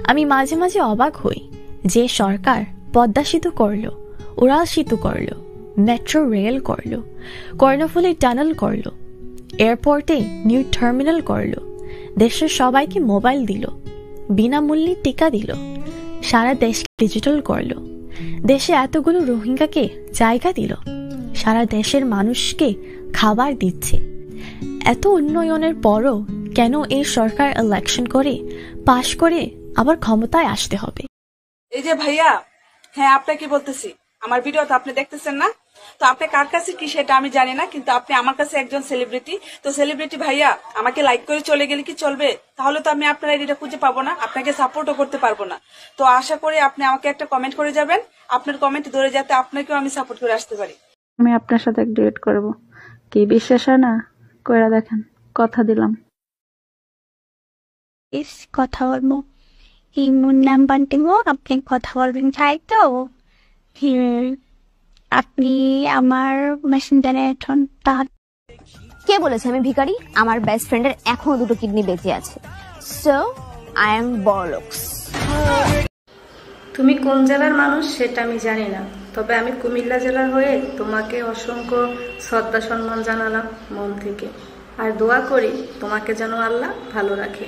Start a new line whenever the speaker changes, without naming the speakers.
আমি মাঝে মাঝে অবাক হই যে সরকার পদ্মা সেতু করলো, উড়াল সেতু করলো, মেট্রো রেল করলো, কর্ণফুলী টানেল করলো, এয়ারপোর্টে নিউ টার্মিনাল করলো, দেশের সবাইকে মোবাইল দিল, বিনামূল্যে টিকা দিল, সারা দেশকে ডিজিটাল করলো, দেশে এতগুলো রোহিঙ্গাকে জায়গা দিল, সারা দেশের মানুষকে খাবার দিচ্ছে। এত উন্নয়নের পরও কেন এই সরকার ইলেকশন করে পাশ করে আবার ক্ষমতায় আসতে হবে?
এই যে ভাইয়া, হ্যাঁ আপনাকে বলতেছি, আমার ভিডিও তো আপনি দেখতেছেন না, তো আপনি কার কাছে কি সেটা আমি জানি না, কিন্তু আপনি আমার কাছে একজন সেলিব্রিটি। তো সেলিব্রিটি ভাইয়া আমাকে লাইক করে চলে গেলে কি চলবে? তাহলে তো আমি আপনার আইডিটা খুঁজে পাবো না, আপনাকে সাপোর্টও করতে পারবো না। তো আশা করি আপনি আমাকে একটা কমেন্ট করে যাবেন, আপনার কমেন্ট ধরে যাতে আপনাকেও আমি সাপোর্ট করে আসতে পারি।
আমি আপনার সাথে ডেট করব, কি বিশ্বাস হয় না? কইরা দেখেন, কথা দিলাম।
কথা বলবো, ইমুন নাম্বার দিব, আপনি কথা বলবেন, তাই তো? আপনি আমার মেসেঞ্জারে এখন
কে বলেছে আমি ভিখারি? আমার বেস্ট ফ্রেন্ডের এখনো 2টো কিডনি বেঁচে আছে। সো আই এম বড়লোকস।
তুমি কোন জেলার মানুষ সেটা আমি জানি না, তবে আমি কুমিল্লা জেলার হয়ে তোমাকে অসংখ্য শ্রদ্ধা সম্মান জানালাম মন থেকে, আর দোয়া করি তোমাকে যেন আল্লাহ ভালো রাখে।